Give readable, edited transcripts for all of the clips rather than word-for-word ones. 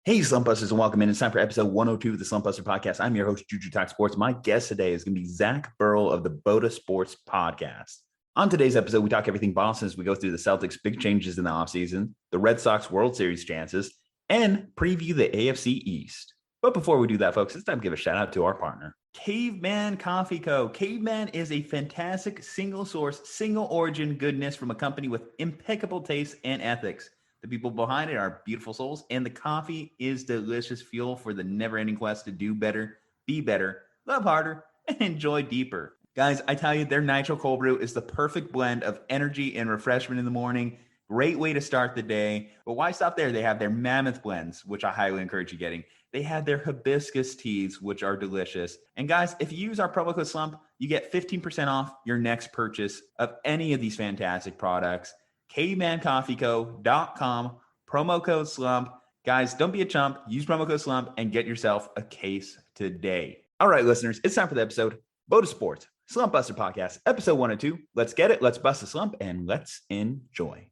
Hey, Slumpbusters, and welcome in. It's time for episode 102 of the Slumpbuster Podcast. I'm your host, Ju-Ju Talk Sports. My guest today is going to be Zach Burl of the BOTA Sports Podcast. On today's episode, we talk everything Boston as we go through the Celtics' big changes in the offseason, the Red Sox World Series chances, and preview the AFC East. But before we do that, folks, it's time to give a shout out to our partner, Caveman Coffee Co. Caveman is a fantastic single source, single origin goodness from a company with impeccable taste and ethics. The people behind it are beautiful souls, and the coffee is delicious fuel for the never-ending quest to do better, be better, love harder, and enjoy deeper. Guys, I tell you, their Nitro Cold Brew is the perfect blend of energy and refreshment in the morning. Great way to start the day. But why stop there? They have their Mammoth blends, which I highly encourage you getting. They have their hibiscus teas, which are delicious. And guys, if you use our promo code SLUMP, you get 15% off your next purchase of any of these fantastic products. cavemancoffeeco.com, promo code SLUMP. Guys, don't be a chump. Use promo code SLUMP and get yourself a case today. All right, listeners, it's time for the episode. BOTA Sports, Slumpbuster Podcast, episode 102. Let's get it. Let's bust the slump and let's enjoy.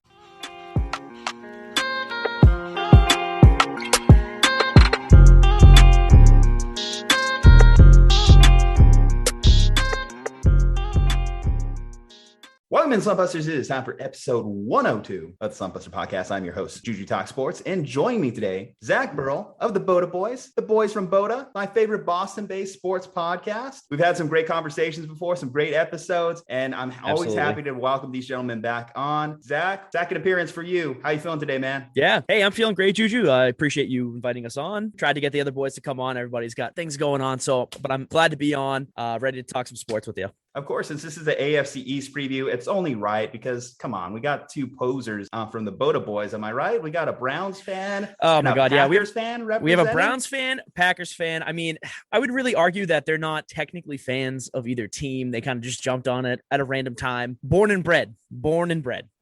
Welcome in, Slumpbusters. It is time for episode 102 of the Slumpbuster Podcast. I'm your host, Ju-Ju Talk Sports, and joining me today, Zach Burl of the BOTA Boys, the boys from BOTA, my favorite Boston-based sports podcast. We've had some great conversations before, some great episodes, and I'm always happy to welcome these gentlemen back on. Zach, second appearance for you. How you feeling today, man? Yeah. Hey, I'm feeling great, Juju. I appreciate you inviting us on. Tried to get the other boys to come on. Everybody's got things going on, but I'm glad to be on, ready to talk some sports with you. Of course, since this is the AFC East preview, it's only right because, come on, we got two posers from the BOTA Boys. Am I right? We got a Browns fan. Oh, my God. Yeah. We have a Browns fan, Packers fan. I mean, I would really argue that they're not technically fans of either team. They kind of just jumped on it at a random time. Born and bred.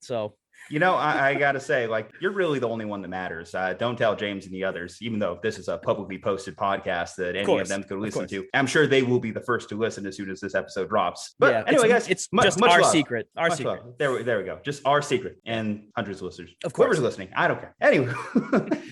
So... You know, I got to say, like, you're really the only one that matters. Don't tell James and the others, even though this is a publicly posted podcast that any of them could listen to. I'm sure they will be the first to listen as soon as this episode drops. But yeah, anyway, guys, it's just our secret. Our secret. There we go. Just our secret and hundreds of listeners. Of course. Whoever's listening. I don't care. Anyway,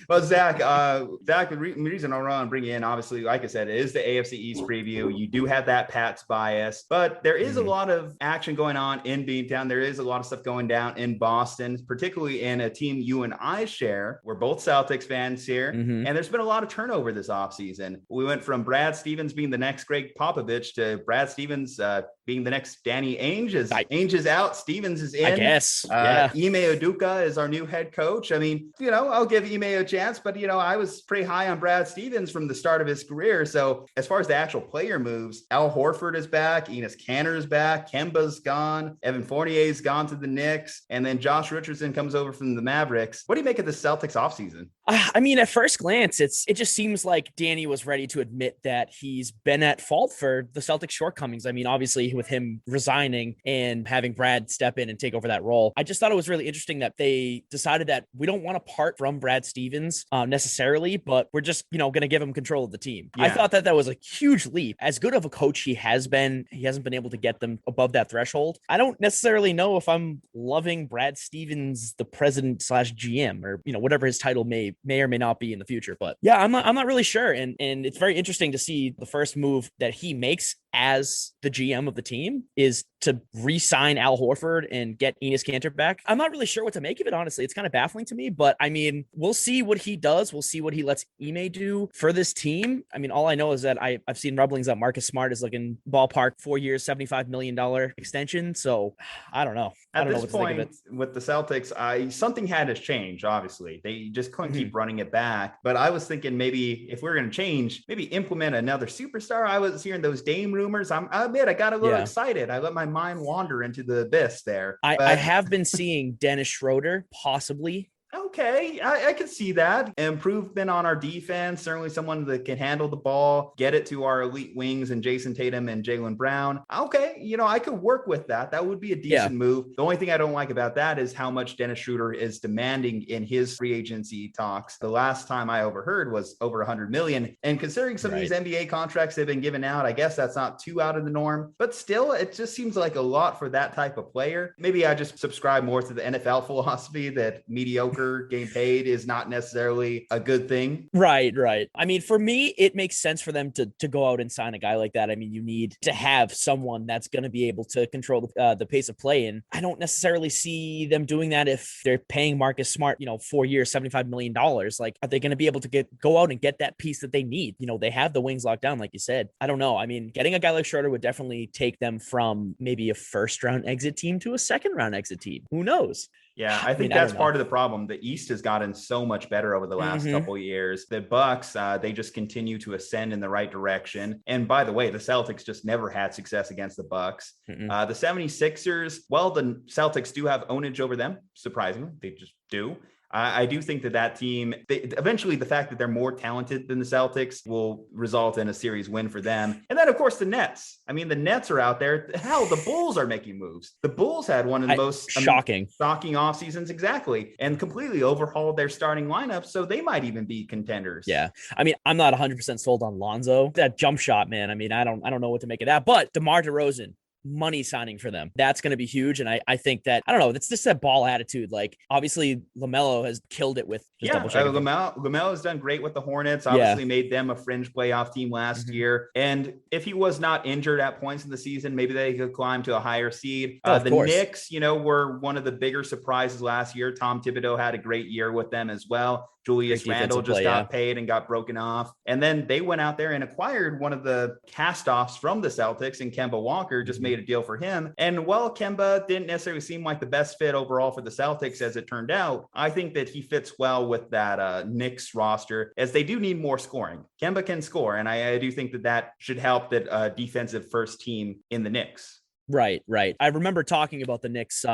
well, Zach, the reason I want to bring you in, obviously, like I said, it is the AFC East preview. You do have that Pats bias, but there is a lot of action going on in Beantown. There is a lot of stuff going down in Boston, particularly in a team you and I share. We're both Celtics fans here, and there's been a lot of turnover this offseason. We went from Brad Stevens being the next Greg Popovich to Brad Stevens being the next Danny Ainge. Ainge is out, Stevens is in. I guess. Ime Udoka is our new head coach. I mean, I'll give Ime a chance, but, I was pretty high on Brad Stevens from the start of his career. So as far as the actual player moves, Al Horford is back, Enes Kanter is back, Kemba's gone, Evan Fournier's gone to the Knicks, and then Josh Richardson comes over from the Mavericks. What do you make of the Celtics offseason? I mean, at first glance, it just seems like Danny was ready to admit that he's been at fault for the Celtics' shortcomings. I mean, obviously with him resigning and having Brad step in and take over that role, I just thought it was really interesting that they decided that we don't want to part from Brad Stevens necessarily, but we're just, going to give him control of the team. Yeah. I thought that was a huge leap. As good of a coach he hasn't been able to get them above that threshold. I don't necessarily know if I'm loving Brad Stevens, the president / GM, or whatever his title may or may not be in the future. But yeah, I'm not really sure. And it's very interesting to see the first move that he makes as the GM of the team is to re-sign Al Horford and get Enes Kanter back. I'm not really sure what to make of it, honestly. It's kind of baffling to me, but I mean, we'll see what he does. We'll see what he lets Ime do for this team. I mean, all I know is that I've seen rumblings that Marcus Smart is looking ballpark 4 years, $75 million extension. So I don't know. At this point with the Celtics, something had to change, obviously. They just couldn't keep running it back. But I was thinking maybe if we're going to change, maybe implement another superstar. I was hearing those Dame rumors. I admit I got a little excited. I let my mind wander into the abyss there. I have been seeing Dennis Schroeder possibly. Okay, I can see that. Improvement on our defense, certainly someone that can handle the ball, get it to our elite wings and Jayson Tatum and Jaylen Brown. Okay, I could work with that. That would be a decent move. The only thing I don't like about that is how much Dennis Schroeder is demanding in his free agency talks. The last time I overheard was over $100 million. And considering some of these NBA contracts they've been given out, I guess that's not too out of the norm. But still, it just seems like a lot for that type of player. Maybe I just subscribe more to the NFL philosophy that mediocre starter getting paid is not necessarily a good thing. Right. I mean, for me, it makes sense for them to go out and sign a guy like that. I mean, you need to have someone that's going to be able to control the pace of play. And I don't necessarily see them doing that if they're paying Marcus Smart, 4 years, $75 million. Like, are they going to be able to go out and get that piece that they need? They have the wings locked down, like you said. I don't know. I mean, getting a guy like Schroeder would definitely take them from maybe a first round exit team to a second round exit team. Who knows? Yeah, I think that's part of the problem. The East has gotten so much better over the last couple of years. The Bucks, they just continue to ascend in the right direction. And by the way, the Celtics just never had success against the Bucks. The 76ers, well, the Celtics do have ownage over them, surprisingly. They just do. I do think that team, eventually the fact that they're more talented than the Celtics will result in a series win for them. And then, of course, the Nets. I mean, the Nets are out there. Hell, the Bulls are making moves. The Bulls had one of the most shocking off seasons, exactly, and completely overhauled their starting lineup. So they might even be contenders. Yeah. I mean, I'm not 100% sold on Lonzo. That jump shot, man. I mean, I don't know what to make of that. But DeMar DeRozan, money signing for them. That's going to be huge. And I think that, I don't know, that's just that ball attitude. Like, obviously LaMelo has killed it with LaMelo has done great with the Hornets, obviously made them a fringe playoff team last year. And if he was not injured at points in the season, maybe they could climb to a higher seed. The Knicks, were one of the bigger surprises last year. Tom Thibodeau had a great year with them as well. Julius Randle just got paid and got broken off. And then they went out there and acquired one of the cast-offs from the Celtics, and Kemba Walker just made a deal for him. And while Kemba didn't necessarily seem like the best fit overall for the Celtics, as it turned out, I think that he fits well with that Knicks roster, as they do need more scoring. Kemba can score, and I do think that should help that defensive first team in the Knicks. Right. I remember talking about the Knicks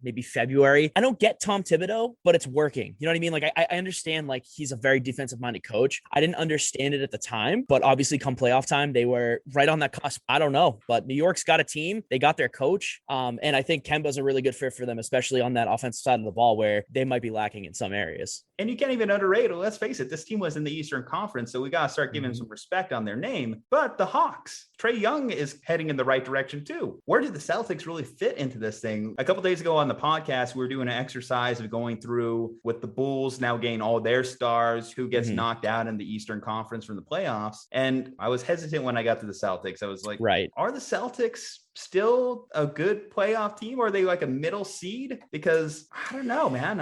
maybe February. I don't get Tom Thibodeau, but it's working. You know what I mean? Like, I understand, like, he's a very defensive-minded coach. I didn't understand it at the time, but obviously come playoff time, they were right on that cusp. I don't know, but New York's got a team. They got their coach. And I think Kemba's a really good fit for them, especially on that offensive side of the ball where they might be lacking in some areas. And you can't even underrate it. Let's face it, this team was in the Eastern Conference, so we got to start giving some respect on their name. But the Hawks, Trae Young is heading in the right direction too. Where did the Celtics really fit into this thing? A couple days ago on the podcast, we were doing an exercise of going through with the Bulls now getting all their stars, who gets knocked out in the Eastern Conference from the playoffs. And I was hesitant when I got to the Celtics. I was like, are the Celtics still a good playoff team, or are they like a middle seed? Because I don't know, man.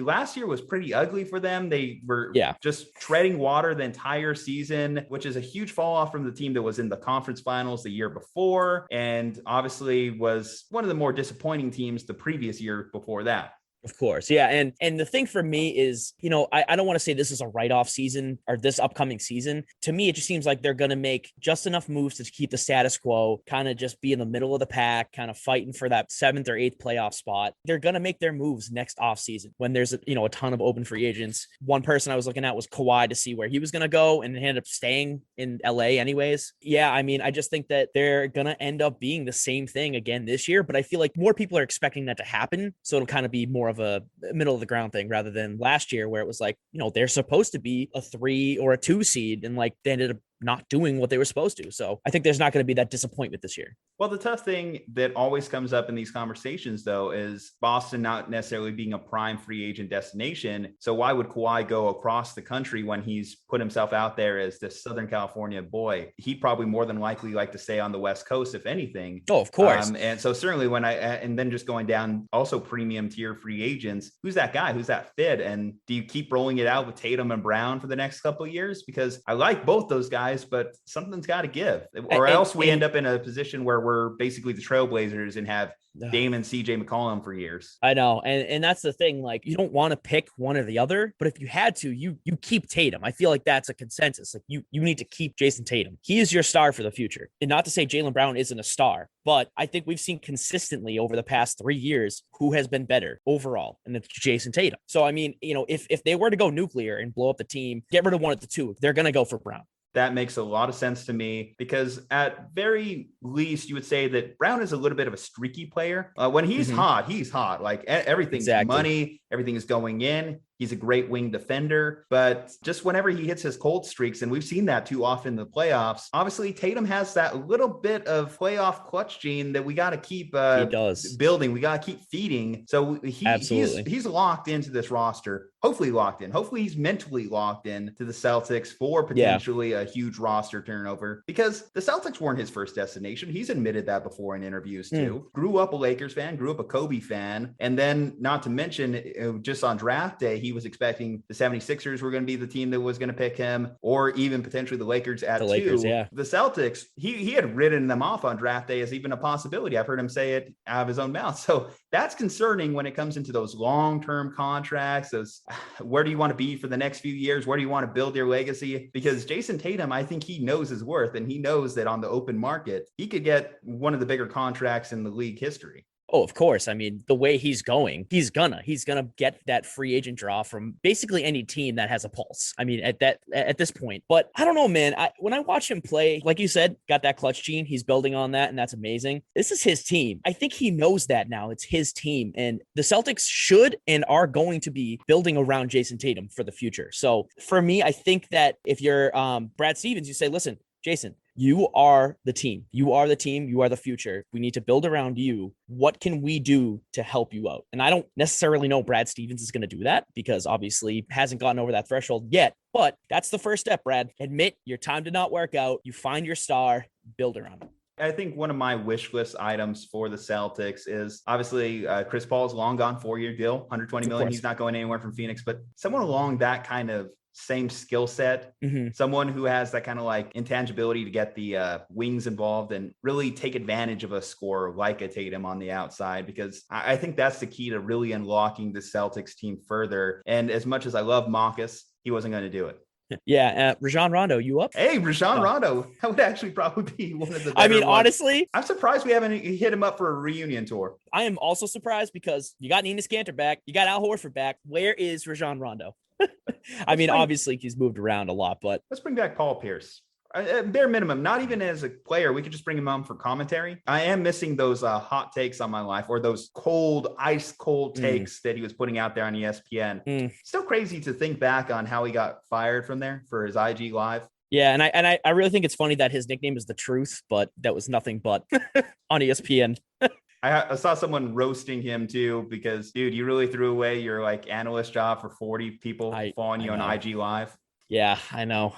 Last year was pretty ugly for them. They were just treading water the entire season, which is a huge fall off from the team that was in the conference finals the year before, and obviously was one of the more disappointing teams the previous year before that. Of course. Yeah. And the thing for me is, I don't want to say this is a write-off season or this upcoming season. To me, it just seems like they're going to make just enough moves to keep the status quo, kind of just be in the middle of the pack, kind of fighting for that 7th or 8th playoff spot. They're going to make their moves next offseason when there's a ton of open free agents. One person I was looking at was Kawhi to see where he was going to go, and ended up staying in LA anyways. Yeah. I mean, I just think that they're going to end up being the same thing again this year, but I feel like more people are expecting that to happen. So it'll kind of be more of a middle of the ground thing rather than last year where it was like, they're supposed to be a 3 or a 2 seed, and like they ended up not doing what they were supposed to. So I think there's not going to be that disappointment this year. Well, the tough thing that always comes up in these conversations, though, is Boston not necessarily being a prime free agent destination. So why would Kawhi go across the country when he's put himself out there as this Southern California boy? He'd probably more than likely like to stay on the West Coast, if anything. Oh, of course. And so certainly and then just going down also premium tier free agents, who's that guy? Who's that fit? And do you keep rolling it out with Tatum and Brown for the next couple of years? Because I like both those guys, but something's got to give, or else we end up in a position where we're basically the Trailblazers and have Dame and CJ McCollum for years. I know. And that's the thing. Like, you don't want to pick one or the other, but if you had to, you keep Tatum. I feel like that's a consensus. Like, you need to keep Jayson Tatum. He is your star for the future. And not to say Jaylen Brown isn't a star, but I think we've seen consistently over the past 3 years who has been better overall, and it's Jayson Tatum. So, I mean, if they were to go nuclear and blow up the team, get rid of one of the two, they're going to go for Brown. That makes a lot of sense to me, because at very least you would say that Brown is a little bit of a streaky player. When he's hot, he's hot. Like everything's money, everything is going in. He's a great wing defender, but just whenever he hits his cold streaks, and we've seen that too often in the playoffs, obviously Tatum has that little bit of playoff clutch gene that we got to keep he does. building. We got to keep feeding. So he's locked into this roster, hopefully locked in. Hopefully he's mentally locked in to the Celtics for potentially a huge roster turnover, because the Celtics weren't his first destination. He's admitted that before in interviews too. Grew up a Lakers fan, grew up a Kobe fan. And then not to mention, just on draft day, he was expecting the 76ers were going to be the team that was going to pick him, or even potentially the Lakers at the Lakers, 2. The Celtics, he had written them off on draft day as even a possibility. I've heard him say it out of his own mouth. So that's concerning when it comes into those long-term contracts. Those, where do you want to be for the next few years? Where do you want to build your legacy? Because Jayson Tatum, I think he knows his worth, and he knows that on the open market, he could get one of the bigger contracts in the league history. Oh, of course. I mean, the way he's going, he's gonna get that free agent draw from basically any team that has a pulse. I mean, at this point, but I don't know, man. When I watch him play, like you said, got that clutch gene. He's building on that, and that's amazing. This is his team. I think he knows that now. It's his team, and the Celtics should and are going to be building around Jayson Tatum for the future. So for me, I think that if you're Brad Stevens, you say, listen, Jayson, you are the team. You are the team. You are the future. We need to build around you. What can we do to help you out? And I don't necessarily know Brad Stevens is going to do that, because obviously hasn't gotten over that threshold yet. But that's the first step, Brad. Admit your time did not work out. You find your star, build around him. I think one of my wish list items for the Celtics is obviously Chris Paul's long gone 4-year deal, $120 million. He's not going anywhere from Phoenix, but someone along that kind of same skill set, someone who has that kind of like intangibility to get the wings involved and really take advantage of a scorer like a Tatum on the outside, because I think that's the key to really unlocking the Celtics team further. And as much as I love Marcus, he wasn't going to do it. Yeah, Rajon Rondo, you up? Hey, Rajon Rondo, that would actually probably be one of the better ones. Honestly, I'm surprised we haven't hit him up for a reunion tour. I am also surprised, because you got Enes Kanter back, you got Al Horford back. Where is Rajon Rondo? Obviously he's moved around a lot, but let's bring back Paul Pierce. Bare minimum, not even as a player. We could just bring him on for commentary. I am missing those hot takes on my life, or those ice cold takes that he was putting out there on ESPN. Still crazy to think back on how he got fired from there for his IG Live. Yeah, and I really think it's funny that his nickname is The Truth, but that was nothing but on ESPN. I saw someone roasting him too, because, dude, you really threw away your like analyst job for 40 people following you on IG Live. Yeah, I know.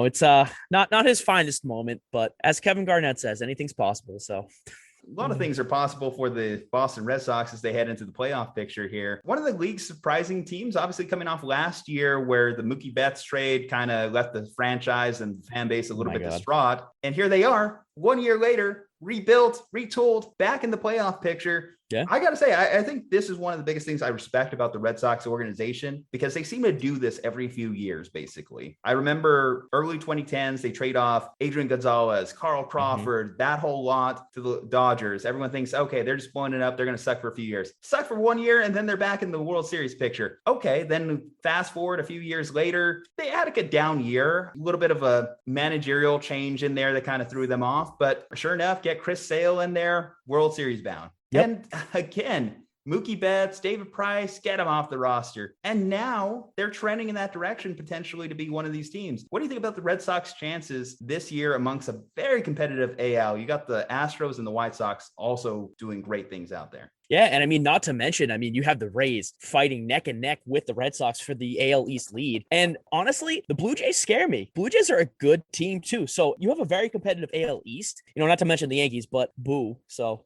It's not his finest moment, but as Kevin Garnett says, anything's possible. So a lot of things are possible for the Boston Red Sox as they head into the playoff picture here. One of the league's surprising teams, obviously coming off last year where the Mookie Betts trade kind of left the franchise and fan base a little bit distraught. And here they are 1 year later, rebuilt, retooled, back in the playoff picture. Yeah, I got to say, I think this is one of the biggest things I respect about the Red Sox organization, because they seem to do this every few years, basically. I remember early 2010s, they trade off Adrian Gonzalez, Carl Crawford, that whole lot to the Dodgers. Everyone thinks, okay, they're just blowing it up. They're going to suck for a few years. Suck for 1 year, and then they're back in the World Series picture. Okay, then fast forward a few years later, they had a down year, a little bit of a managerial change in there that kind of threw them off. But sure enough, get Chris Sale in there, World Series bound. Yep. And again, Mookie Betts, David Price, get them off the roster. And now they're trending in that direction potentially to be one of these teams. What do you think about the Red Sox chances this year amongst a very competitive AL? You got the Astros and the White Sox also doing great things out there. Yeah, and I mean, not to mention, you have the Rays fighting neck and neck with the Red Sox for the AL East lead. And honestly, the Blue Jays scare me. Blue Jays are a good team too. So you have a very competitive AL East, not to mention the Yankees, but boo. So,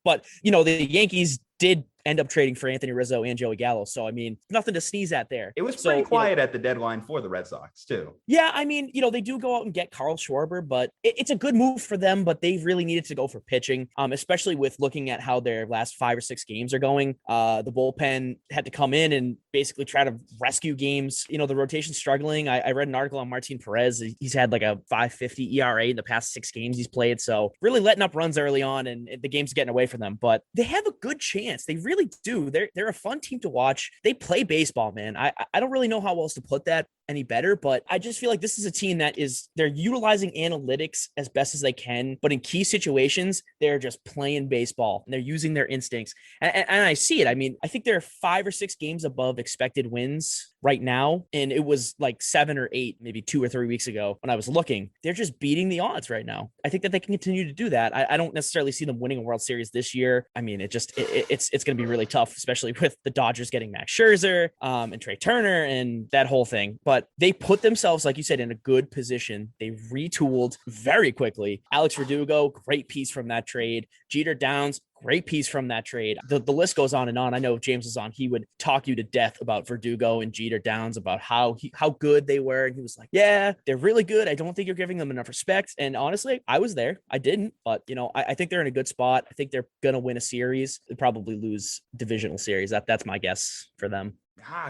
but the Yankees did end up trading for Anthony Rizzo and Joey Gallo. So, nothing to sneeze at there. It was pretty quiet at the deadline for the Red Sox too. Yeah. They do go out and get Carl Schwarber, but it's a good move for them, but they really needed to go for pitching, especially with looking at how their last 5 or 6 games are going. The bullpen had to come in and basically try to rescue games. The rotation's struggling. I read an article on Martin Perez. He's had like a 5.50 ERA in the past 6 games he's played. So really letting up runs early on, and the game's getting away from them, but they have a good chance. They really really do. They're a fun team to watch. They play baseball, man. I don't really know how else to put that any better, but I just feel like this is a team they're utilizing analytics as best as they can, but in key situations, they're just playing baseball and they're using their instincts. And I see it. I mean, I think they're 5 or 6 games above expected wins right now. And it was like 7 or 8, maybe 2 or 3 weeks ago when I was looking. They're just beating the odds right now. I think that they can continue to do that. I don't necessarily see them winning a World Series this year. I mean, it's going to be really tough, especially with the Dodgers getting Max Scherzer and Trey Turner and that whole thing. But they put themselves, like you said, in a good position. They retooled very quickly. Alex Verdugo, great piece from that trade. Jeter Downs, great piece from that trade. The list goes on and on. I know if James was on, he would talk you to death about Verdugo and Jeter Downs, about how good they were. And he was like, yeah, they're really good. I don't think you're giving them enough respect. And honestly, I was there. I didn't. But, I think they're in a good spot. I think they're going to win a series. They'll probably lose divisional series. That's my guess for them.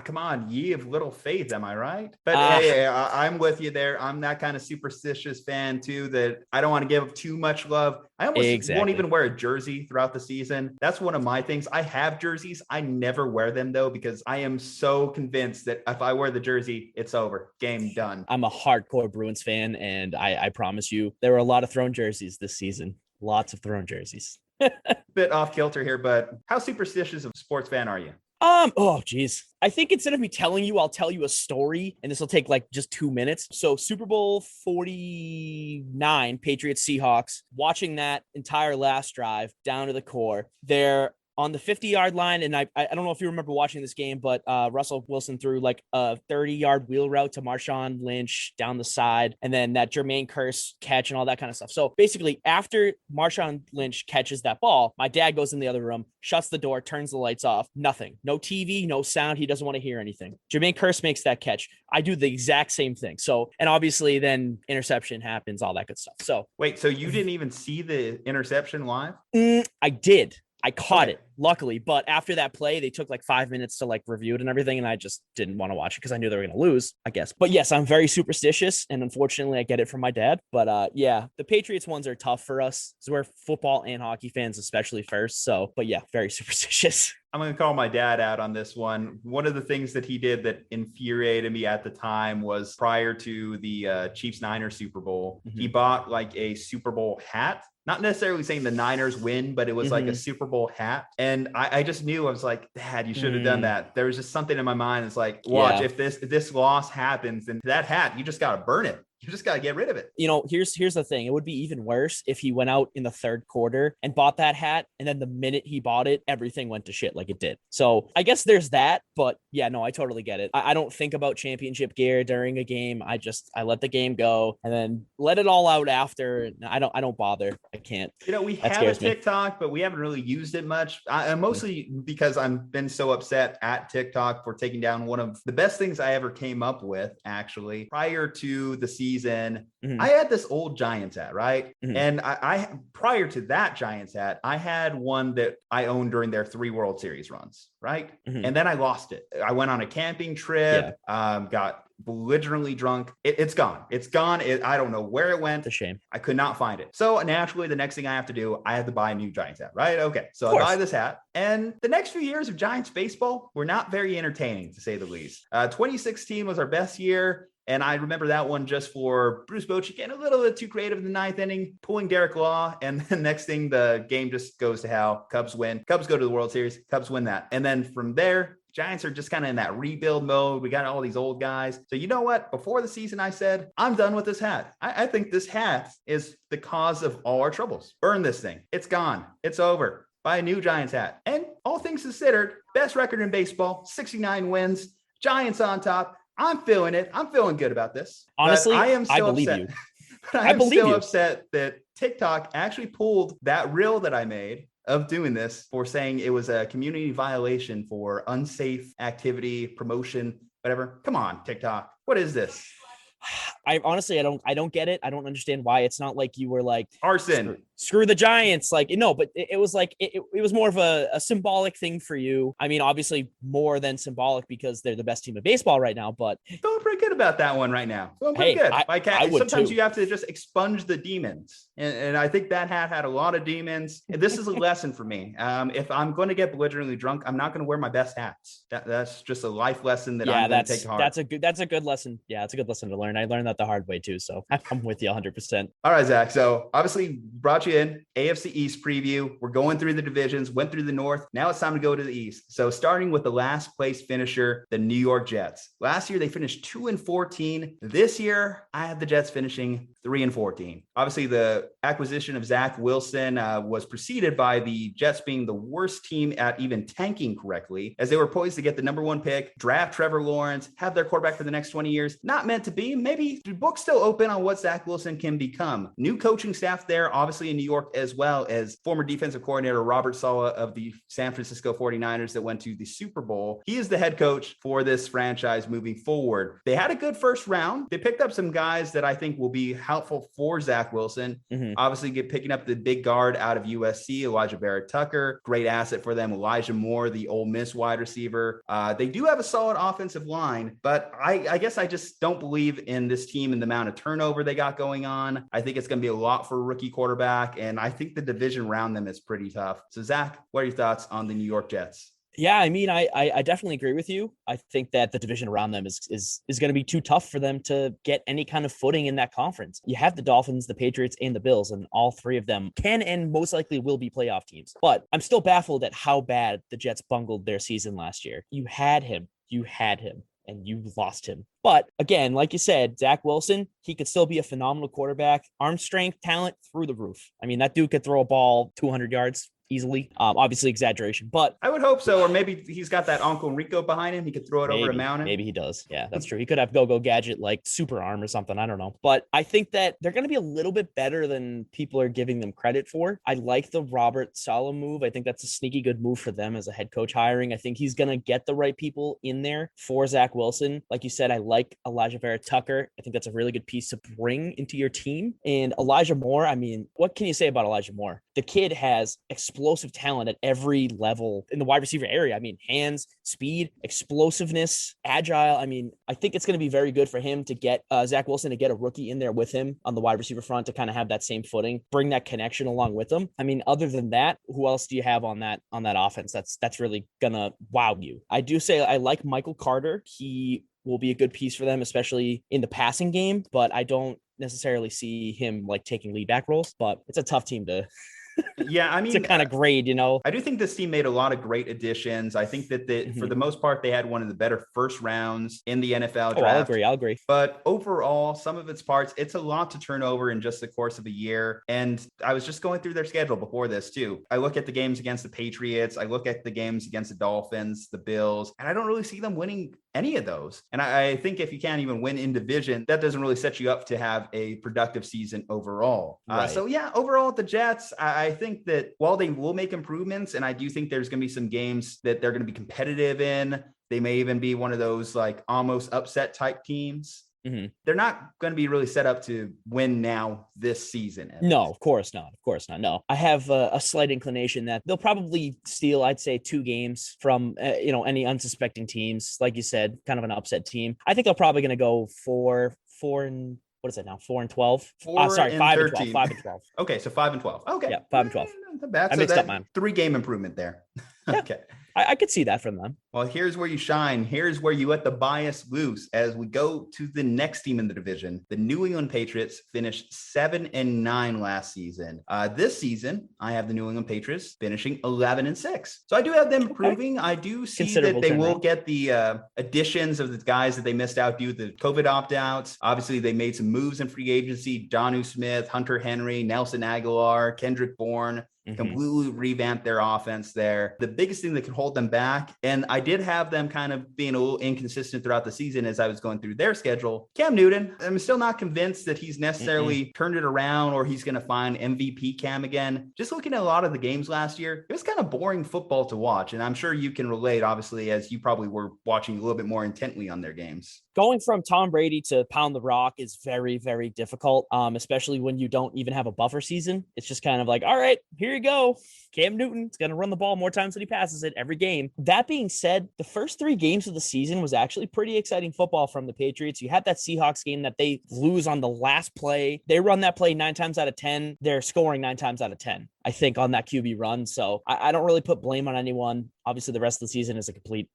Come on, ye of little faith, am I right? But hey, I'm with you there. I'm that kind of superstitious fan too, that I don't want to give up too much love. I almost won't even wear a jersey throughout the season. That's one of my things. I have jerseys. I never wear them though, because I am so convinced that if I wear the jersey, it's over. Game done. I'm a hardcore Bruins fan, and I promise you, there were a lot of thrown jerseys this season. Lots of thrown jerseys. Bit off kilter here, but how superstitious of a sports fan are you? Oh geez. I think instead of me telling you, I'll tell you a story, and this will take like just 2 minutes. So Super Bowl 49, Patriots Seahawks, watching that entire last drive down to the core. They're on the 50-yard line, and I don't know if you remember watching this game, but Russell Wilson threw like a 30-yard wheel route to Marshawn Lynch down the side, and then that Jermaine Kearse catch and all that kind of stuff. So basically, after Marshawn Lynch catches that ball, my dad goes in the other room, shuts the door, turns the lights off, nothing. No TV, no sound. He doesn't want to hear anything. Jermaine Kearse makes that catch. I do the exact same thing. So, and obviously then interception happens, all that good stuff. So wait, so you didn't even see the interception live? I did. I caught it, luckily. But after that play, they took like 5 minutes to like review it and everything. And I just didn't want to watch it because I knew they were going to lose, I guess. But yes, I'm very superstitious. And unfortunately, I get it from my dad. But yeah, the Patriots ones are tough for us. So we're football and hockey fans, especially first. So, but yeah, very superstitious. I'm going to call my dad out on this one. One of the things that he did that infuriated me at the time was prior to the Chiefs-Niners Super Bowl, he bought like a Super Bowl hat. Not necessarily saying the Niners win, but it was like a Super Bowl hat. And I just knew, I was like, Dad, you should have done that. There was just something in my mind. It's like, watch, if this loss happens, then that hat, you just got to burn it. You just got to get rid of it. Here's the thing. It would be even worse if he went out in the third quarter and bought that hat. And then the minute he bought it, everything went to shit like it did. So I guess there's that. But yeah, no, I totally get it. I don't think about championship gear during a game. I let the game go and then let it all out after. I don't bother. I can't. We have a TikTok, but we haven't really used it much. Mostly because I've been so upset at TikTok for taking down one of the best things I ever came up with, actually, prior to the season. I had this old Giants hat, right? And I prior to that Giants hat, I had one that I owned during their 3 World Series runs, right? And then I lost it. I went on a camping trip, got belligerently drunk. It's gone. I don't know where it went. It's a shame. I could not find it. So naturally, the next thing I have to do, I have to buy a new Giants hat, right? Okay. So I buy this hat. And the next few years of Giants baseball were not very entertaining, to say the least. 2016 was our best year. And I remember that one just for Bruce Bochy getting a little bit too creative in the 9th inning, pulling Derek Law. And then next thing, the game just goes to hell. Cubs win. Cubs go to the World Series. Cubs win that. And then from there, Giants are just kind of in that rebuild mode. We got all these old guys. So you know what? Before the season, I said, I'm done with this hat. I think this hat is the cause of all our troubles. Burn this thing. It's gone. It's over. Buy a new Giants hat. And all things considered, best record in baseball, 69 wins, Giants on top. I'm feeling it. I'm feeling good about this. Honestly, I am so believe upset. you. But I am so upset that TikTok actually pulled that reel that I made of doing this for saying it was a community violation for unsafe activity, promotion, whatever. Come on, TikTok. What is this? I honestly, I don't get it. I don't understand why. It's not like you were like arson. Screw the Giants. Like, no, but it was like, it was more of a symbolic thing for you. I mean, obviously more than symbolic because they're the best team of baseball right now, but feeling pretty good about that one right now. Feeling pretty good. I would sometimes too. You have to just expunge the demons. And I think that hat had a lot of demons. And this is a lesson for me. If I'm going to get belligerently drunk, I'm not going to wear my best hats. That's just a life lesson that I'm going to take to heart. That's a good lesson. Yeah, it's a good lesson to learn. I learned that the hard way too. So I'm with you 100%. All right, Zach. So obviously brought you in AFC East preview. We're going through the divisions, went through the North. Now it's time to go to the East. So starting with the last place finisher, the New York Jets. Last year, they finished 2-14. This year, I have the Jets finishing 3-14. Obviously, the acquisition of Zach Wilson was preceded by the Jets being the worst team at even tanking correctly, as they were poised to get the number 1 pick, draft Trevor Lawrence, have their quarterback for the next 20 years. Not meant to be. Maybe the book's still open on what Zach Wilson can become. New coaching staff there, obviously in New York, as well as former defensive coordinator Robert Saleh of the San Francisco 49ers that went to the Super Bowl. He is the head coach for this franchise moving forward. They had a good first round. They picked up some guys that I think will be helpful for Zach Wilson. Obviously, picking up the big guard out of USC, Elijah Barrett-Tucker, great asset for them. Elijah Moore, the Ole Miss wide receiver. They do have a solid offensive line, but I guess I just don't believe in this team and the amount of turnover they got going on. I think it's going to be a lot for a rookie quarterback, and I think the division around them is pretty tough. So, Zach, what are your thoughts on the New York Jets? Yeah, I mean, I definitely agree with you. I think that the division around them is going to be too tough for them to get any kind of footing in that conference. You have the Dolphins, the Patriots, and the Bills, and all three of them can and most likely will be playoff teams. But I'm still baffled at how bad the Jets bungled their season last year. You had him, and you lost him. But again, like you said, Zach Wilson, he could still be a phenomenal quarterback. Arm strength, talent through the roof. I mean, that dude could throw a ball 200 yards easily. Obviously exaggeration, but I would hope so. Or maybe he's got that Uncle Rico behind him. He could throw it over a mountain. Maybe he does. Yeah, that's true. He could have go gadget like super arm or something. I don't know. But I think that they're going to be a little bit better than people are giving them credit for. I like the Robert Saleh move. I think that's a sneaky good move for them as a head coach hiring. I think he's going to get the right people in there for Zach Wilson. Like you said, I like Elijah Barrett-Tucker. I think that's a really good piece to bring into your team. And Elijah Moore, I mean, what can you say about Elijah Moore? The kid has explosive talent at every level in the wide receiver area. I mean, hands, speed, explosiveness, agile. I mean, I think it's going to be very good for him to get Zach Wilson to get a rookie in there with him on the wide receiver front to kind of have that same footing, bring that connection along with them. I mean, other than that, who else do you have on that offense that's really gonna wow you? I do say I like Michael Carter. He will be a good piece for them, especially in the passing game, but I don't necessarily see him like taking lead back roles, but it's a tough team to Yeah, I mean, to kind of grade, you know. I do think this team made a lot of great additions. I think that for the most part, they had one of the better first rounds in the NFL draft. I'll agree. But overall, some of its parts, it's a lot to turn over in just the course of a year. And I was just going through their schedule before this too. I look at the games against the Patriots. I look at the games against the Dolphins, the Bills, and I don't really see them winning any of those. And I think if you can't even win in division, that doesn't really set you up to have a productive season overall. Right. So yeah, overall, the Jets, I think that while they will make improvements, and I do think there's going to be some games that they're going to be competitive in, they may even be one of those like almost upset type teams. They're not going to be really set up to win now this season. No, of course not. No, I have a slight inclination that they'll probably steal, I'd say, 2 games from, any unsuspecting teams. Like you said, kind of an upset team. I think they're probably going to go 4 and what is it now? 4-12. 5-12. 5-12. Okay, so 5-12. Okay, yeah, 5-12. Not bad. I mixed up, man. 3-game improvement there. Yeah. Okay. I could see that from them. Well, here's where you shine. Here's where you let the bias loose as we go to the next team in the division. The New England Patriots finished 7-9 last season. This season, I have the New England Patriots finishing 11-6. So I do have them improving. I do see that they will get the additions of the guys that they missed out due to the COVID opt-outs. Obviously, they made some moves in free agency. Jonnu Smith, Hunter Henry, Nelson Aguilar, Kendrick Bourne. Completely revamped their offense there. The biggest thing that could hold them back, and I did have them kind of being a little inconsistent throughout the season as I was going through their schedule. Cam Newton, I'm still not convinced that he's necessarily turned it around or he's going to find MVP Cam again. Just looking at a lot of the games last year, it was kind of boring football to watch. And I'm sure you can relate, obviously, as you probably were watching a little bit more intently on their games. Going from Tom Brady to pound the rock is very, very difficult, especially when you don't even have a buffer season. It's just kind of like, all right, here you go. Cam Newton's going to run the ball more times than he passes it every game. That being said, the first 3 games of the season was actually pretty exciting football from the Patriots. You had that Seahawks game that they lose on the last play. They run that play 9 times out of 10. They're scoring 9 times out of 10, I think, on that QB run. So I don't really put blame on anyone. Obviously, the rest of the season is a complete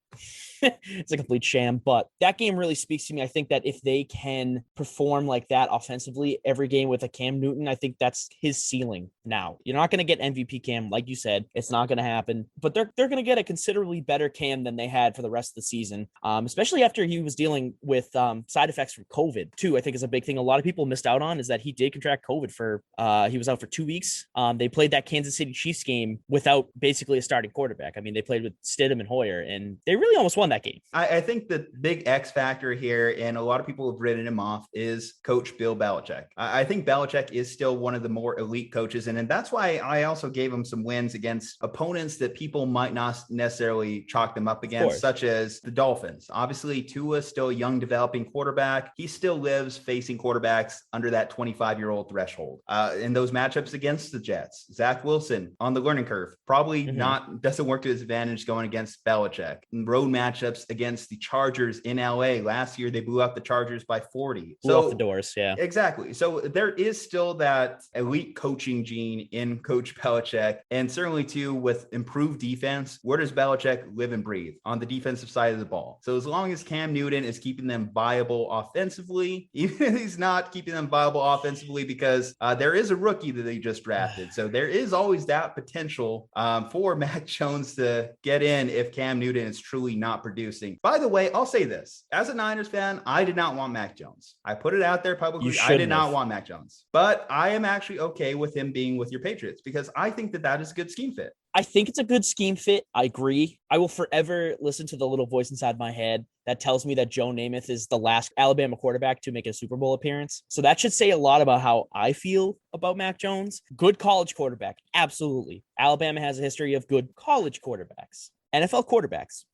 it's a complete sham, but that game really speaks to me. I think that if they can perform like that offensively every game with a Cam Newton, I think that's his ceiling now. You're not going to get MVP Cam, like you said. It's not going to happen, but they're going to get a considerably better Cam than they had for the rest of the season, especially after he was dealing with side effects from COVID, too. I think is a big thing a lot of people missed out on is that he did contract COVID for he was out for 2 weeks. They played that Kansas City Chiefs game without basically a starting quarterback. I mean, they played with Stidham and Hoyer, and they really almost won that game. I think the big X factor here, and a lot of people have written him off, is Coach Bill Belichick. I think Belichick is still one of the more elite coaches, and that's why I also gave him some wins against opponents that people might not necessarily chalk them up against, such as the Dolphins. Obviously, Tua is still a young, developing quarterback. He still lives facing quarterbacks under that 25-year-old threshold. In those matchups against the Jets, Zach Wilson on the learning curve, probably doesn't work to his advantage going against Belichick. In road matchups against the Chargers in LA last year, they blew out the Chargers by 40. Blew off the doors. Yeah, exactly. So there is still that elite coaching gene in Coach Belichick, and certainly too with improved defense. Where does Belichick live and breathe? On the defensive side of the ball. So as long as Cam Newton is keeping them viable offensively, even if he's not keeping them viable offensively, because there is a rookie that they just drafted, so there is always that potential for Mac Jones to get in if Cam Newton is truly not producing. By the way, I'll say this. As a Niners fan, I did not want Mac Jones. I put it out there publicly. I did not want Mac Jones. But I am actually okay with him being with your Patriots because I think that is a good scheme fit. I think it's a good scheme fit. I agree. I will forever listen to the little voice inside my head that tells me that Joe Namath is the last Alabama quarterback to make a Super Bowl appearance. So that should say a lot about how I feel about Mac Jones. Good college quarterback. Absolutely. Alabama has a history of good college quarterbacks. NFL quarterbacks.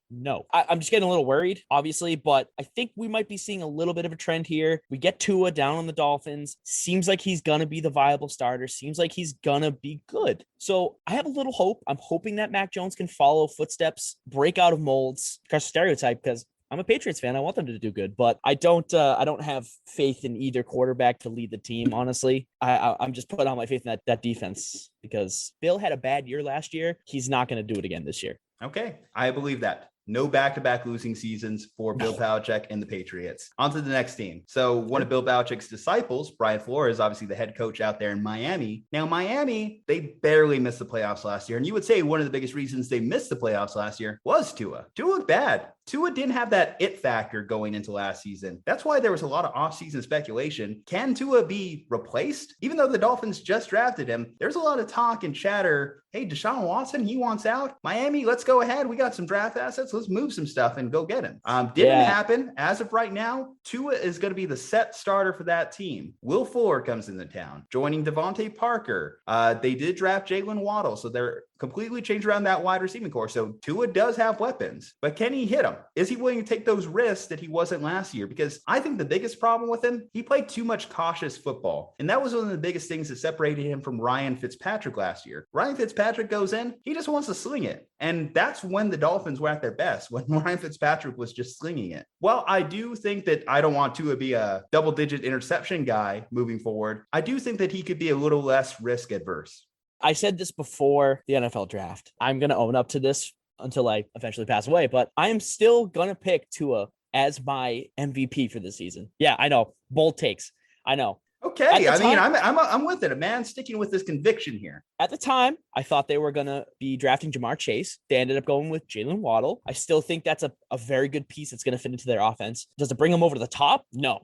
No, I'm just getting a little worried, obviously, but I think we might be seeing a little bit of a trend here. We get Tua down on the Dolphins. Seems like he's going to be the viable starter. Seems like he's going to be good. So I have a little hope. I'm hoping that Mac Jones can follow footsteps, break out of molds, crush stereotype, because I'm a Patriots fan. I want them to do good, but I don't have faith in either quarterback to lead the team. Honestly, I'm just putting all my faith in that defense because Bill had a bad year last year. He's not going to do it again this year. Okay, I believe that. No back-to-back losing seasons for Bill Belichick and the Patriots. On to the next team. So one of Bill Belichick's disciples, Brian Flores, obviously the head coach out there in Miami. Now, Miami, they barely missed the playoffs last year. And you would say one of the biggest reasons they missed the playoffs last year was Tua. Tua looked bad. Tua didn't have that it factor going into last season. That's why there was a lot of offseason speculation. Can Tua be replaced? Even though the Dolphins just drafted him, there's a lot of talk and chatter. Hey, Deshaun Watson, he wants out. Miami, let's go ahead. We got some draft assets. Let's move some stuff and go get him. Didn't happen. As of right now, Tua is going to be the set starter for that team. Will Fuller comes into town, joining Devontae Parker. They did draft Jaylen Waddle, so they're completely changed around that wide receiving core. So Tua does have weapons, but can he hit them? Is he willing to take those risks that he wasn't last year? Because I think the biggest problem with him, he played too much cautious football. And that was one of the biggest things that separated him from Ryan Fitzpatrick last year. Ryan Fitzpatrick goes in, he just wants to sling it. And that's when the Dolphins were at their best, when Ryan Fitzpatrick was just slinging it. Well, I do think that I don't want Tua to be a double-digit interception guy moving forward. I do think that he could be a little less risk adverse. I said this before the NFL draft. I'm going to own up to this until I eventually pass away, but I am still going to pick Tua as my MVP for this season. Yeah, I know. Bold takes. I know. Okay. I'm with it. A man sticking with this conviction here. At the time, I thought they were going to be drafting Jamar Chase. They ended up going with Jaylen Waddle. I still think that's a very good piece that's going to fit into their offense. Does it bring them over to the top? No.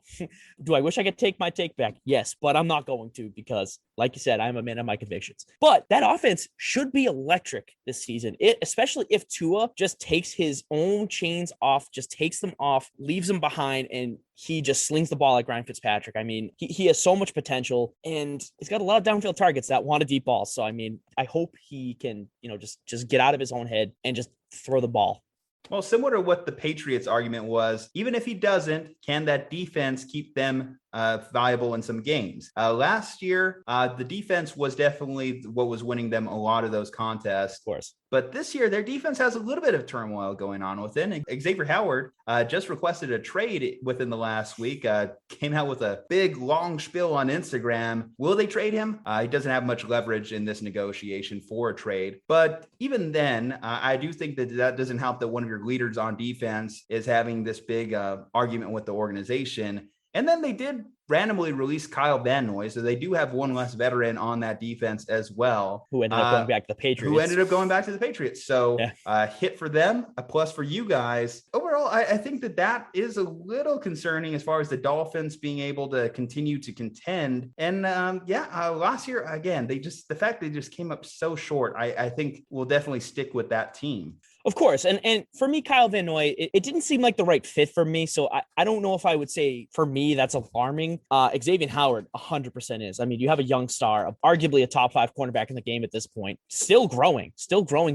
Do I wish I could take my take back? Yes, but I'm not going to because, like you said, I'm a man of my convictions. But that offense should be electric this season, especially if Tua just takes his own chains off, just takes them off, leaves them behind, and he just slings the ball like Ryan Fitzpatrick. I mean, he has so much potential, and he's got a lot of downfield targets that want a deep ball. So, I mean, I hope he can, just get out of his own head and just throw the ball. Well, similar to what the Patriots argument was, even if he doesn't, can that defense keep them viable in some games? Last year, the defense was definitely what was winning them a lot of those contests. Of course. But this year, their defense has a little bit of turmoil going on within. Xavier Howard just requested a trade within the last week, came out with a big, long spiel on Instagram. Will they trade him? He doesn't have much leverage in this negotiation for a trade. But even then, I do think that doesn't help that one of your leaders on defense is having this big argument with the organization. And then they did randomly release Kyle Van Noy, so they do have one less veteran on that defense as well. Who ended up going back to the Patriots. So hit for them, a plus for you guys. Overall, I think that is a little concerning as far as the Dolphins being able to continue to contend. And last year, again, the fact they just came up so short, I think will definitely stick with that team. Of course. And for me, Kyle Van Noy, it didn't seem like the right fit for me. So I don't know if I would say for me, that's alarming. Xavier Howard 100% is. I mean, you have a young star, arguably a top 5 cornerback in the game at this point, still growing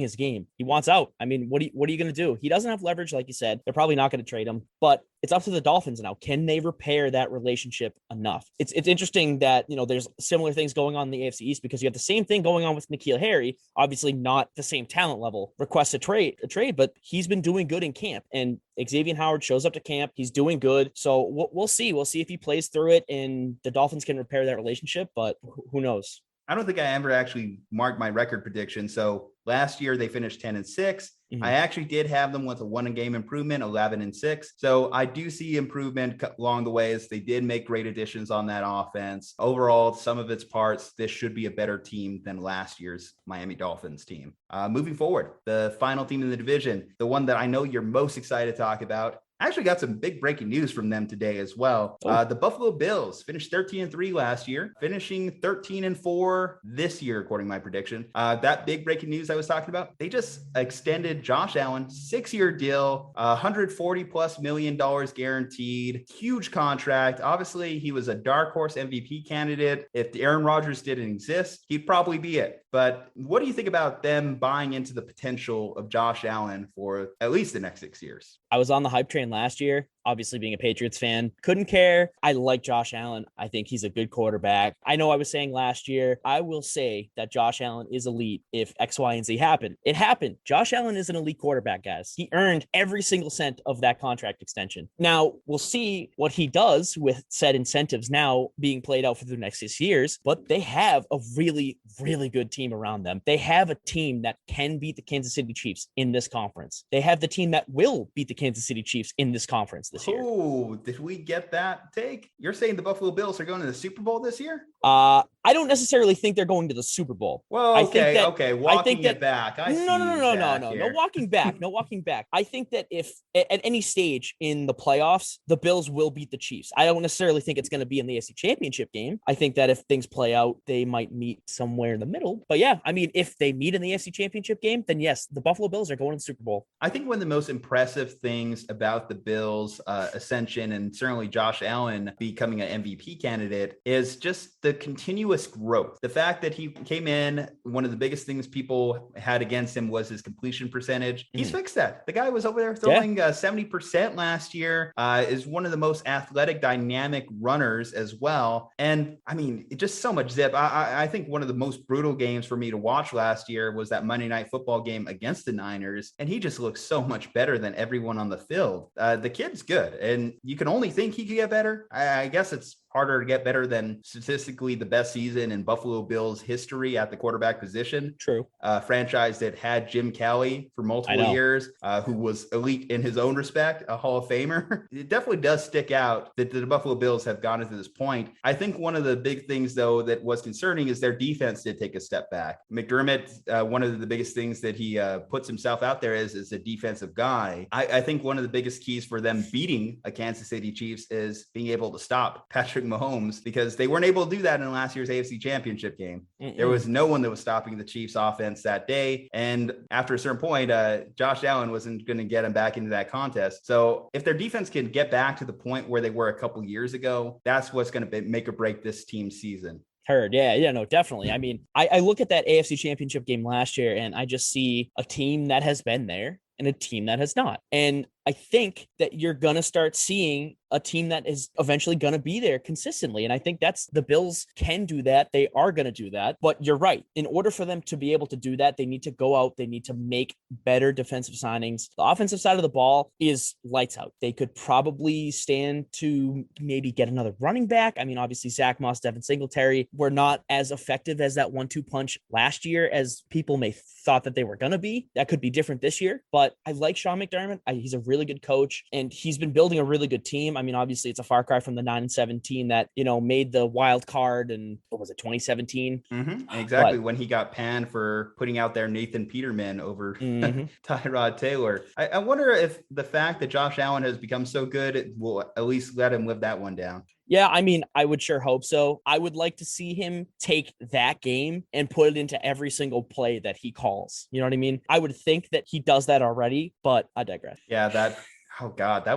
his game. He wants out. I mean, what are you going to do? He doesn't have leverage, like you said. They're probably not going to trade him, but it's up to the Dolphins now. Can they repair that relationship enough? It's interesting that, there's similar things going on in the AFC East because you have the same thing going on with N'Keal Harry, obviously not the same talent level, requests a trade, but he's been doing good in camp, and Xavier Howard shows up to camp. He's doing good. So we'll see. We'll see if he plays through it and the Dolphins can repair that relationship, but who knows? I don't think I ever actually marked my record prediction. So last year they finished 10-6. Mm-hmm. I actually did have them with a 1-game improvement, 11-6. So I do see improvement along the way as they did make great additions on that offense. Overall, some of its parts, this should be a better team than last year's Miami Dolphins team. Moving forward, the final team in the division, the one that I know you're most excited to talk about. I actually got some big breaking news from them today as well. The Buffalo Bills finished 13-3 last year, finishing 13-4 this year, according to my prediction. That big breaking news I was talking about, they just extended Josh Allen, 6-year deal, $140+ million guaranteed, huge contract. Obviously, he was a dark horse MVP candidate. If Aaron Rodgers didn't exist, he'd probably be it. But what do you think about them buying into the potential of Josh Allen for at least the next 6 years? I was on the hype train last year, obviously being a Patriots fan, couldn't care. I like Josh Allen. I think he's a good quarterback. I know I was saying last year, I will say that Josh Allen is elite if X, Y, and Z happen. It happened. Josh Allen is an elite quarterback, guys. He earned every single cent of that contract extension. Now, we'll see what he does with said incentives now being played out for the next 6 years, but they have a really, really good team around them. They have a team that can beat the Kansas City Chiefs in this conference. They have the team that will beat the Kansas City Chiefs in this conference this year. Oh, did we get that take? You're saying the Buffalo Bills are going to the Super Bowl this year? I don't necessarily think they're going to the Super Bowl. Well, okay. Walking it back. No walking back. No walking back. I think that if at any stage in the playoffs, the Bills will beat the Chiefs. I don't necessarily think it's going to be in the AFC Championship game. I think that if things play out, they might meet somewhere in the middle. But yeah, I mean, if they meet in the AFC Championship game, then yes, the Buffalo Bills are going to the Super Bowl. I think one of the most impressive things about the Bills' ascension, and certainly Josh Allen becoming an MVP candidate, is just the continuous growth. The fact that he came in, one of the biggest things people had against him was his completion percentage. He's fixed that. The guy was over there throwing 70% last year, is one of the most athletic, dynamic runners as well. And I mean, just so much zip. I think one of the most brutal games for me to watch last year was that Monday Night Football game against the Niners. And he just looks so much better than everyone on the field. The kid's good. And you can only think he could get better. I guess it's harder to get better than statistically the best season in Buffalo Bills history at the quarterback position. True. Franchise that had Jim Kelly for multiple years, who was elite in his own respect, a Hall of Famer. It definitely does stick out that the Buffalo Bills have gotten to this point. I think one of the big things, though, that was concerning is their defense did take a step back. McDermott, one of the biggest things that he puts himself out there is a defensive guy. I think one of the biggest keys for them beating a Kansas City Chiefs is being able to stop Patrick Mahomes, because they weren't able to do that in last year's AFC Championship game. There was no one that was stopping the Chiefs offense that day. And after a certain point, Josh Allen wasn't going to get him back into that contest. So if their defense can get back to the point where they were a couple years ago, that's what's going to make or break this team's season. Heard. Yeah, no, definitely. I mean, I look at that AFC Championship game last year and I just see a team that has been there. and a team that has not. And I think that you're going to start seeing a team that is eventually going to be there consistently. And I think that's the Bills can do that. They are going to do that. But you're right. In order for them to be able to do that, they need to go out. They need to make better defensive signings. The offensive side of the ball is lights out. They could probably stand to maybe get another running back. I mean, obviously, Zach Moss, Devin Singletary were not as effective as that 1-2 punch last year as people may thought that they were going to be. That could be different this year. But I like Sean McDermott. He's a really good coach, and he's been building a really good team. I mean, obviously it's a far cry from the 9-17 that, made the wild card. And what was it, 2017? Mm-hmm. Exactly. When he got panned for putting out there Nathan Peterman over Tyrod Taylor. I wonder if the fact that Josh Allen has become so good, it will at least let him live that one down. Yeah, I mean, I would sure hope so. I would like to see him take that game and put it into every single play that he calls. You know what I mean? I would think that he does that already, but I digress. Yeah, that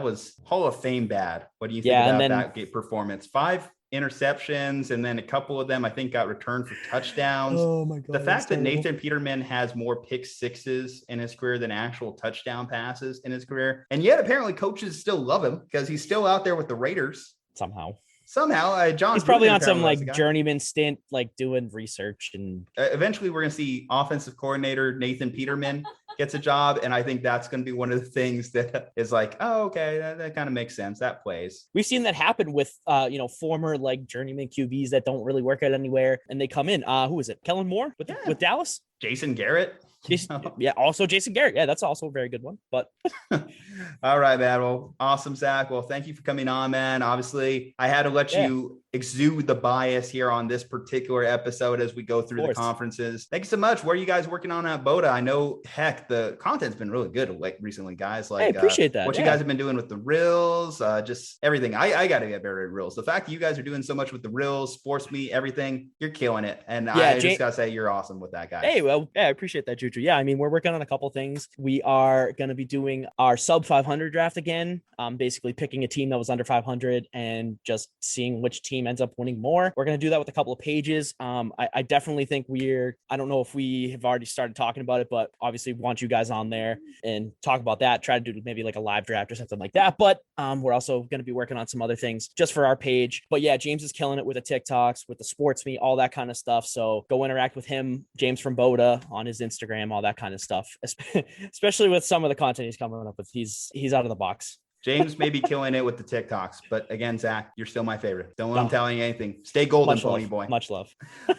was Hall of Fame bad. What do you think about that performance? 5 interceptions, and then a couple of them, I think, got returned for touchdowns. Oh my God. The fact that Nathan Peterman has more pick sixes in his career than actual touchdown passes in his career. And yet apparently coaches still love him because he's still out there with the Raiders. Somehow, John. He's probably on some journeyman stint, doing research, and eventually we're going to see offensive coordinator Nathan Peterman gets a job, and I think that's going to be one of the things that is oh, okay, that kind of makes sense. That plays. We've seen that happen with former journeyman QBs that don't really work out anywhere, and they come in. Who is it? Kellen Moore with Dallas. Jason Garrett. Also Jason Garrett. Yeah, that's also a very good one. But all right, man. Well, awesome, Zach. Well, thank you for coming on, man. Obviously, I had to let you exude the bias here on this particular episode as we go through the conferences. Thank you so much. What are you guys working on at BOTA? I know, heck, the content's been really good recently, guys. I appreciate that. What you guys have been doing with the reels, just everything. I got to get better at reels. The fact that you guys are doing so much with the reels, sports meet, everything, you're killing it. And I just got to say, you're awesome with that, guys. Hey, well, I appreciate that, Ju-Ju. Yeah, I mean, we're working on a couple things. We are going to be doing our sub 500 draft again. Basically picking a team that was under 500 and just seeing which team ends up winning more. We're going to do that with a couple of pages. I definitely think I don't know if we have already started talking about it, but obviously want you guys on there and talk about that. Try to do maybe a live draft or something like that. But we're also going to be working on some other things just for our page. But yeah, James is killing it with the TikToks, with the sports meet, all that kind of stuff. So go interact with him, James from BOTA, on his Instagram, all that kind of stuff, especially with some of the content he's coming up with. He's out of the box. James may be killing it with the TikToks, but again, Zach, you're still my favorite. Don't let him tell you anything. Stay golden, pony boy. Much love.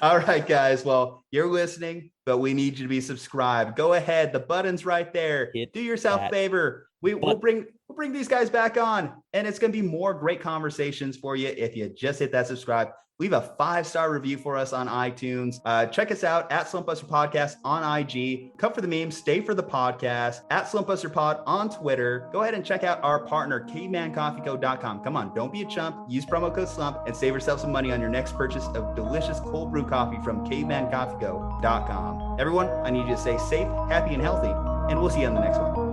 All right, guys. Well, you're listening, but we need you to be subscribed. Go ahead. The button's right there. Do yourself a favor. We'll bring these guys back on, and it's going to be more great conversations for you if you just hit that subscribe. Leave a 5-star review for us on iTunes. Check us out at Slumpbuster Podcast on IG. Come for the memes, stay for the podcast. At Slumpbuster Pod on Twitter. Go ahead and check out our partner, CavemanCoffeeCo.com. Come on, don't be a chump. Use promo code SLUMP and save yourself some money on your next purchase of delicious cold brew coffee from CavemanCoffeeCo.com. Everyone, I need you to stay safe, happy, and healthy, and we'll see you on the next one.